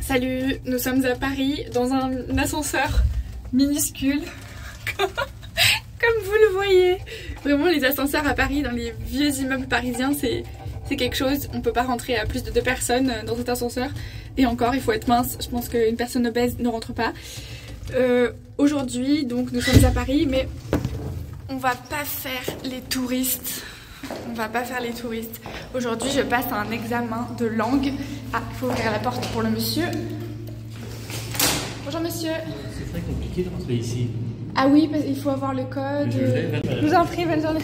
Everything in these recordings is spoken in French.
Salut, nous sommes à Paris dans un ascenseur minuscule. Comme vous le voyez. Vraiment les ascenseurs à Paris, dans les vieux immeubles parisiens, c'est quelque chose. On peut pas rentrer à plus de 2 personnes dans cet ascenseur. Et encore, il faut être mince. Je pense qu'une personne obèse ne rentre pas. Aujourd'hui, donc nous sommes à Paris, mais on va pas faire les touristes. On va pas faire les touristes. Aujourd'hui, je passe un examen de langue. Ah, il faut ouvrir la porte pour le monsieur. Bonjour monsieur. C'est très compliqué de rentrer ici. Ah oui, parce qu'il faut avoir le code. Je vous en prie, bonne journée.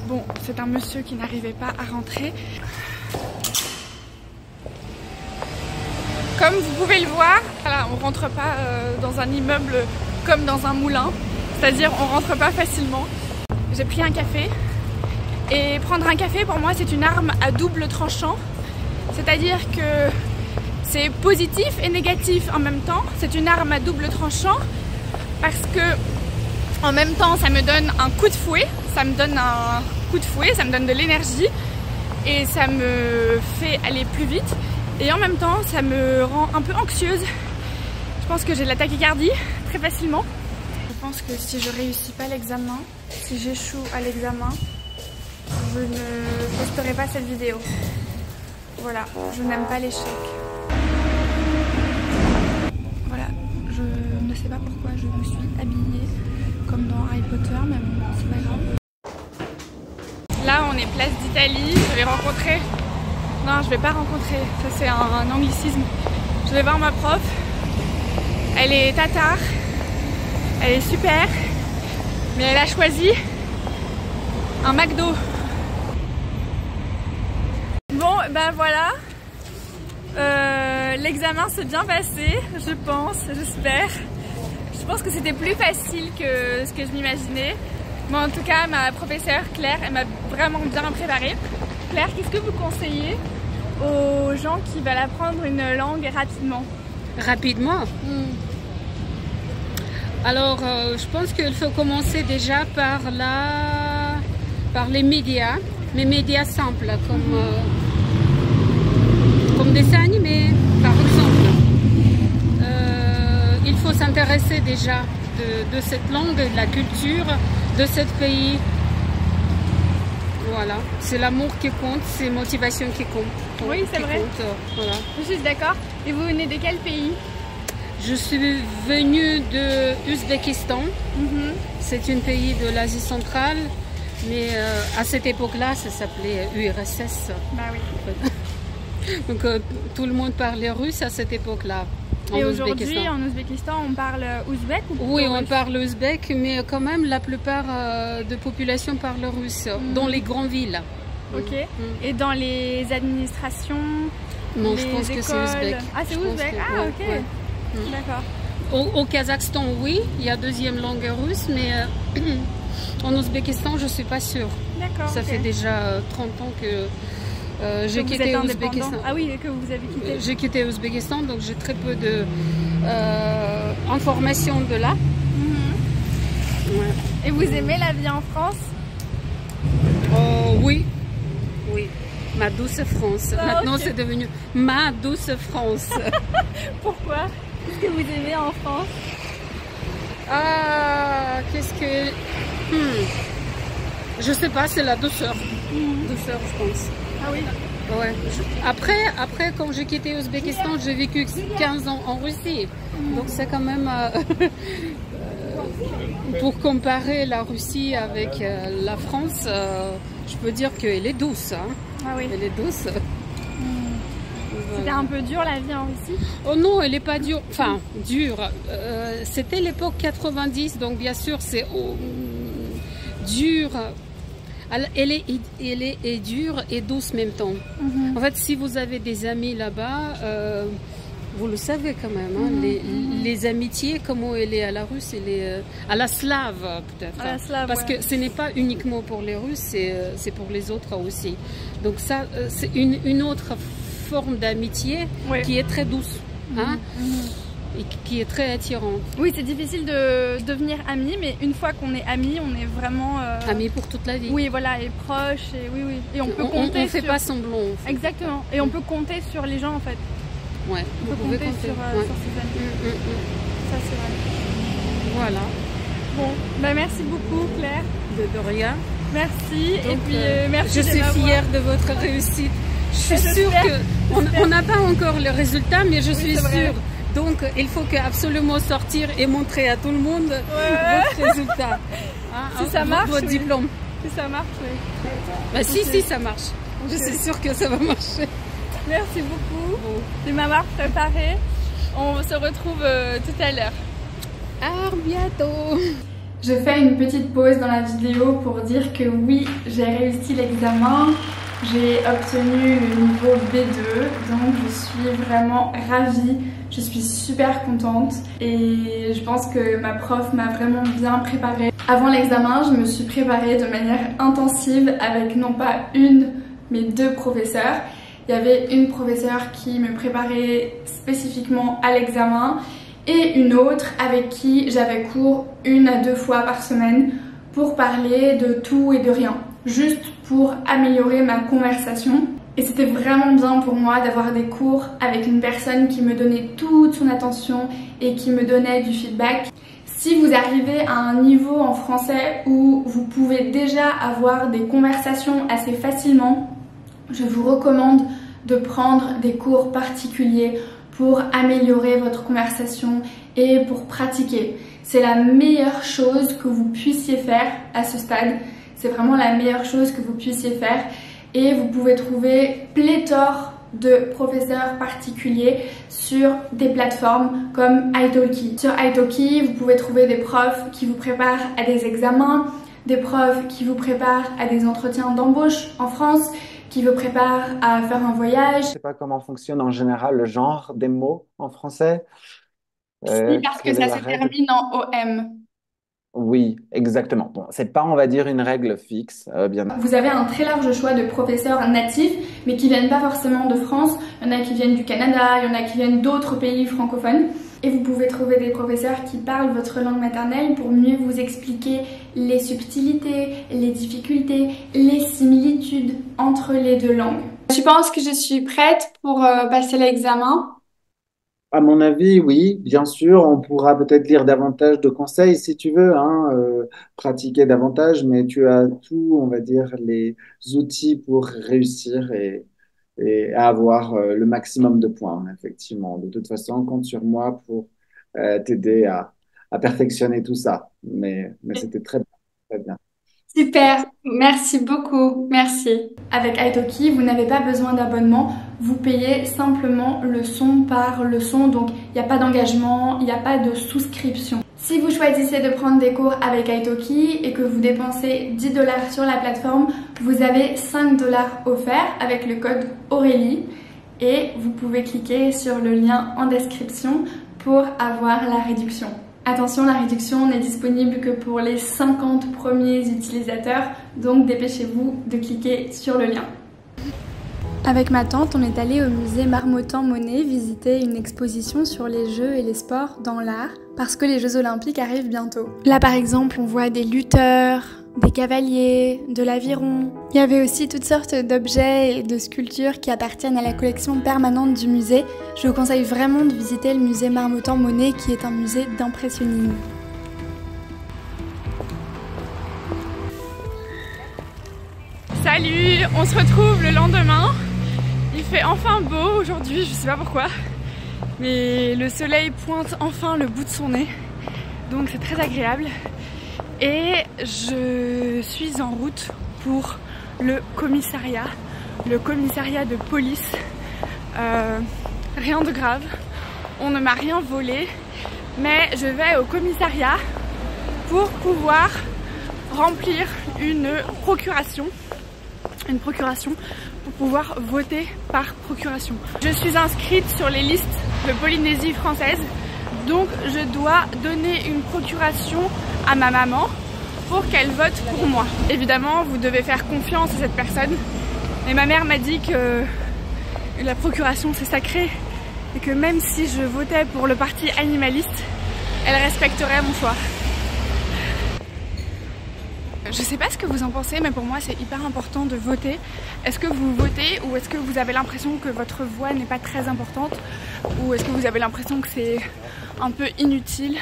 Bon, c'est un monsieur qui n'arrivait pas à rentrer. Comme vous pouvez le voir, voilà, on rentre pas dans un immeuble comme dans un moulin. C'est-à-dire, on rentre pas facilement. J'ai pris un café. Et prendre un café, pour moi, c'est une arme à double tranchant. C'est-à-dire que c'est positif et négatif en même temps. C'est une arme à double tranchant parce que en même temps ça me donne un coup de fouet, ça me donne de l'énergie et ça me fait aller plus vite et en même temps ça me rend un peu anxieuse. Je pense que j'ai de la tachycardie très facilement. Je pense que si je réussis pas l'examen, si j'échoue à l'examen, je ne posterai pas cette vidéo. Voilà, je n'aime pas l'échec. Voilà, je ne sais pas pourquoi je me suis habillée comme dans Harry Potter, mais bon, c'est pas grave. Là, on est place d'Italie. Je vais rencontrer... Non, je vais pas rencontrer. Ça, c'est un anglicisme. Je vais voir ma prof. Elle est tatare. Elle est super. Mais elle a choisi un McDo. Bon, ben voilà. L'examen s'est bien passé, je pense, j'espère. Je pense que c'était plus facile que ce que je m'imaginais. Mais en tout cas, ma professeure Claire, elle m'a vraiment bien préparée. Claire, qu'est-ce que vous conseillez aux gens qui veulent apprendre une langue rapidement? Rapidement Alors, je pense qu'il faut commencer déjà par les médias, mais médias simples, comme dessin animé, par exemple. Il faut s'intéresser déjà de cette langue, de la culture, de ce pays. Voilà, c'est l'amour qui compte, c'est la motivation qui compte. Oui, c'est vrai. Voilà. Je suis d'accord. Et vous venez de quel pays? Je suis venue de l'Ouzbékistan. C'est un pays de l'Asie centrale, mais à cette époque-là, ça s'appelait URSS. Bah oui. Donc tout le monde parlait russe à cette époque-là. Et aujourd'hui, en Ouzbékistan, on parle ouzbek ou Oui, on parle ouzbek, mais quand même la plupart de la population parle russe dans les grandes villes. Ok. Et dans les administrations? Non, je pense que c'est ouzbek. Ah, c'est ouzbek. Ah, ok. Ouais. D'accord. Au Kazakhstan, oui, il y a deuxième langue russe, mais en Ouzbékistan, je ne suis pas sûre. D'accord. Ça fait déjà 30 ans que j'ai quitté l'Ouzbékistan. Ah oui, que vous avez quitté. J'ai quitté l'Ouzbékistan, donc j'ai très peu d'informations de là. Ouais. Et vous aimez la vie en France? Oui. Oui. Ma douce France. Maintenant, okay. C'est devenu ma douce France. Pourquoi? Qu'est-ce que vous aimez en France? Ah, qu'est-ce que... Je sais pas, c'est la douceur. Douceur, je pense. Ah oui? Ouais. Après, quand j'ai quitté l'Ouzbékistan, j'ai vécu 15 ans en Russie. Donc c'est quand même... pour comparer la Russie avec la France, je peux dire qu'elle est douce. Hein. Ah oui. Elle est douce. C'était un peu dur la vie en Russie? Oh non, elle n'est pas dure. Enfin, dure. C'était l'époque 90, donc bien sûr c'est dur. Elle est dure et douce en même temps. En fait, si vous avez des amis là-bas, vous le savez quand même, hein, les amitiés, comment elle est à la Russe, elle est à la slave peut-être. À la slave, parce que ce n'est pas uniquement pour les Russes, c'est pour les autres aussi. Donc ça, c'est une autre forme d'amitié qui est très douce. Hein, et qui est très attirante. Oui, c'est difficile de devenir ami, mais une fois qu'on est amis, on est vraiment... Amis pour toute la vie. Oui, voilà, et proches, et oui. Et on peut compter on fait pas semblant. En fait. Exactement. Et on peut compter sur les gens, en fait. Ouais, vous pouvez compter sur ces amis. Ça c'est vrai. Voilà. Bon, bah merci beaucoup Claire. De rien. Merci. Donc, et puis merci. Je suis fière de votre réussite. Je suis sûre qu'on n'a pas encore le résultat, mais je suis sûre. Donc il faut absolument sortir et montrer à tout le monde votre résultat. Si ça marche, votre diplôme. Si ça marche, oui. Bah, si ça marche. Je suis sûre que ça va marcher. Merci beaucoup de m'avoir préparé. On se retrouve tout à l'heure. À bientôt. Je fais une petite pause dans la vidéo pour dire que oui, j'ai réussi l'examen. J'ai obtenu le niveau B2, donc je suis vraiment ravie. Je suis super contente et je pense que ma prof m'a vraiment bien préparée. Avant l'examen, je me suis préparée de manière intensive avec non pas une, mais 2 professeurs. Il y avait une professeure qui me préparait spécifiquement à l'examen et une autre avec qui j'avais cours 1 à 2 fois par semaine pour parler de tout et de rien, juste pour améliorer ma conversation. Et c'était vraiment bien pour moi d'avoir des cours avec une personne qui me donnait toute son attention et qui me donnait du feedback. Si vous arrivez à un niveau en français où vous pouvez déjà avoir des conversations assez facilement, je vous recommande de prendre des cours particuliers pour améliorer votre conversation et pour pratiquer. C'est la meilleure chose que vous puissiez faire à ce stade. C'est vraiment la meilleure chose que vous puissiez faire. Et vous pouvez trouver pléthore de professeurs particuliers sur des plateformes comme Italki. Sur Italki, vous pouvez trouver des profs qui vous préparent à des examens, des profs qui vous préparent à des entretiens d'embauche en France, qui vous préparent à faire un voyage. Je ne sais pas comment fonctionne en général le genre des mots en français. Si, parce que Quelle est ça la se règle? termine en OM. Oui, exactement. Bon, c'est pas, on va dire, une règle fixe, bien. Vous avez un très large choix de professeurs natifs, mais qui viennent pas forcément de France. Il y en a qui viennent du Canada, il y en a qui viennent d'autres pays francophones. Et vous pouvez trouver des professeurs qui parlent votre langue maternelle pour mieux vous expliquer les subtilités, les difficultés, les similitudes entre les 2 langues. Je pense que je suis prête pour passer l'examen. À mon avis, oui, bien sûr, on pourra peut-être lire davantage de conseils si tu veux, hein, pratiquer davantage, mais tu as tout, on va dire, les outils pour réussir et avoir le maximum de points, effectivement. De toute façon, compte sur moi pour t'aider à perfectionner tout ça. Mais c'était très bien, très bien. Super, merci beaucoup, merci. Avec Italki, vous n'avez pas besoin d'abonnement, vous payez simplement leçon par leçon, donc il n'y a pas d'engagement, il n'y a pas de souscription. Si vous choisissez de prendre des cours avec Italki et que vous dépensez 10 $ sur la plateforme, vous avez 5 $ offerts avec le code Aurélie et vous pouvez cliquer sur le lien en description pour avoir la réduction. Attention, la réduction n'est disponible que pour les 50 premiers utilisateurs, donc dépêchez-vous de cliquer sur le lien. Avec ma tante, on est allé au musée Marmottan-Monet visiter une exposition sur les jeux et les sports dans l'art, parce que les Jeux Olympiques arrivent bientôt. Là par exemple, on voit des lutteurs, des cavaliers, de l'aviron. Il y avait aussi toutes sortes d'objets et de sculptures qui appartiennent à la collection permanente du musée. Je vous conseille vraiment de visiter le musée Marmottan-Monet qui est un musée d'impressionnisme. Salut, on se retrouve le lendemain. Il fait enfin beau aujourd'hui, je sais pas pourquoi. Mais le soleil pointe enfin le bout de son nez. Donc c'est très agréable. Et je suis en route pour le commissariat de police. Rien de grave, on ne m'a rien volé, mais je vais au commissariat pour pouvoir remplir une procuration pour pouvoir voter par procuration. Je suis inscrite sur les listes de Polynésie française, donc je dois donner une procuration à ma maman pour qu'elle vote pour moi. Évidemment, vous devez faire confiance à cette personne. Mais ma mère m'a dit que la procuration c'est sacré et que même si je votais pour le parti animaliste, elle respecterait mon choix. Je sais pas ce que vous en pensez, mais pour moi c'est hyper important de voter. Est-ce que vous votez ou est-ce que vous avez l'impression que votre voix n'est pas très importante? Ou est-ce que vous avez l'impression que c'est un peu inutile?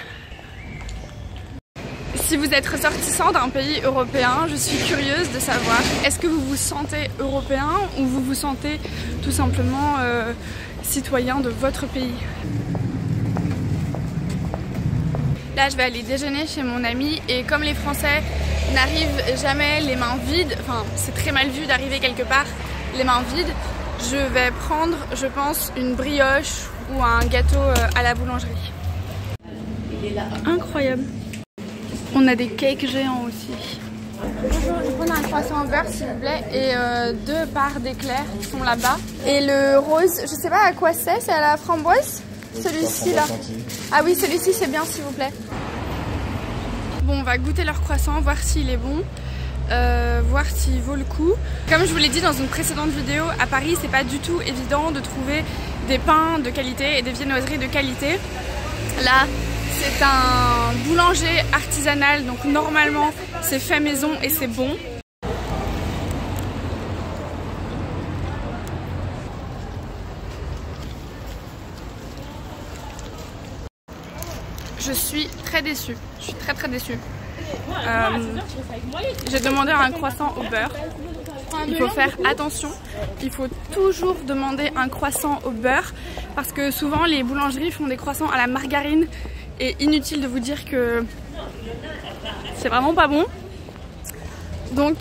Si vous êtes ressortissant d'un pays européen, je suis curieuse de savoir, est-ce que vous vous sentez européen ou vous vous sentez tout simplement citoyen de votre pays? Là, je vais aller déjeuner chez mon ami et comme les Français n'arrivent jamais les mains vides, enfin c'est très mal vu d'arriver quelque part les mains vides, je vais prendre, je pense, une brioche ou un gâteau à la boulangerie. Incroyable! On a des cakes géants aussi. Bonjour, je prends un croissant au beurre s'il vous plaît et 2 parts d'éclairs qui sont là-bas. Et le rose, je sais pas à quoi c'est à la framboise? Celui-ci là. Ah oui, celui-ci c'est bien s'il vous plaît. Bon, on va goûter leur croissant, voir s'il est bon, voir s'il vaut le coup. Comme je vous l'ai dit dans une précédente vidéo, à Paris c'est pas du tout évident de trouver des pains de qualité et des viennoiseries de qualité. Là, c'est un boulanger artisanal, donc normalement c'est fait maison et c'est bon. Je suis très déçue, je suis très déçue. J'ai demandé un croissant au beurre. Il faut faire attention, il faut toujours demander un croissant au beurre parce que souvent les boulangeries font des croissants à la margarine et inutile de vous dire que c'est vraiment pas bon. Donc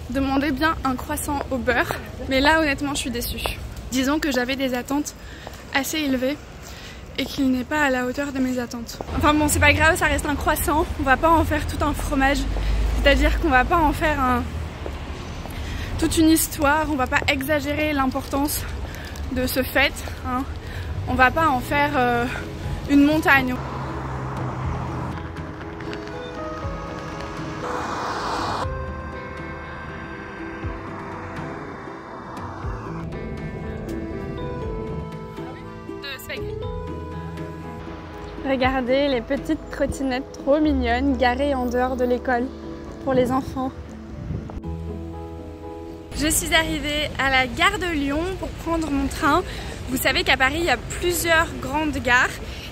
demandez bien un croissant au beurre, mais là honnêtement je suis déçue. Disons que j'avais des attentes assez élevées et qu'il n'est pas à la hauteur de mes attentes. Enfin bon, c'est pas grave, ça reste un croissant, on va pas en faire tout un fromage, c'est-à-dire qu'on va pas en faire toute une histoire, on va pas exagérer l'importance de ce fait, hein. On va pas en faire une montagne. Regardez les petites trottinettes trop mignonnes garées en dehors de l'école pour les enfants. Je suis arrivée à la gare de Lyon pour prendre mon train. Vous savez qu'à Paris il y a plusieurs grandes gares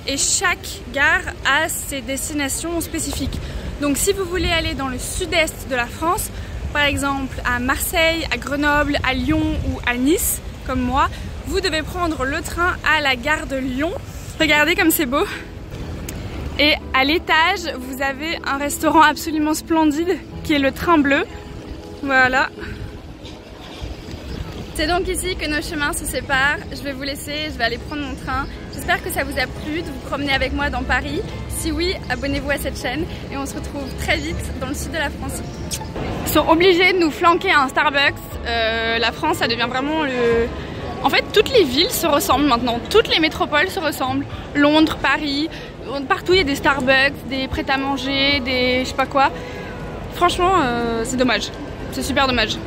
et chaque gare a ses destinations spécifiques. Donc si vous voulez aller dans le sud-est de la France, par exemple à Marseille, à Grenoble, à Lyon ou à Nice, comme moi, vous devez prendre le train à la gare de Lyon. Regardez comme c'est beau! Et à l'étage, vous avez un restaurant absolument splendide qui est le Train Bleu. Voilà. C'est donc ici que nos chemins se séparent. Je vais vous laisser, je vais aller prendre mon train. J'espère que ça vous a plu de vous promener avec moi dans Paris. Si oui, abonnez-vous à cette chaîne et on se retrouve très vite dans le sud de la France. Ils sont obligés de nous flanquer à un Starbucks. La France, ça devient vraiment le... En fait, toutes les villes se ressemblent maintenant. Toutes les métropoles se ressemblent. Londres, Paris... Partout il y a des Starbucks, des prêt-à-manger, des je sais pas quoi. Franchement, c'est dommage. C'est super dommage.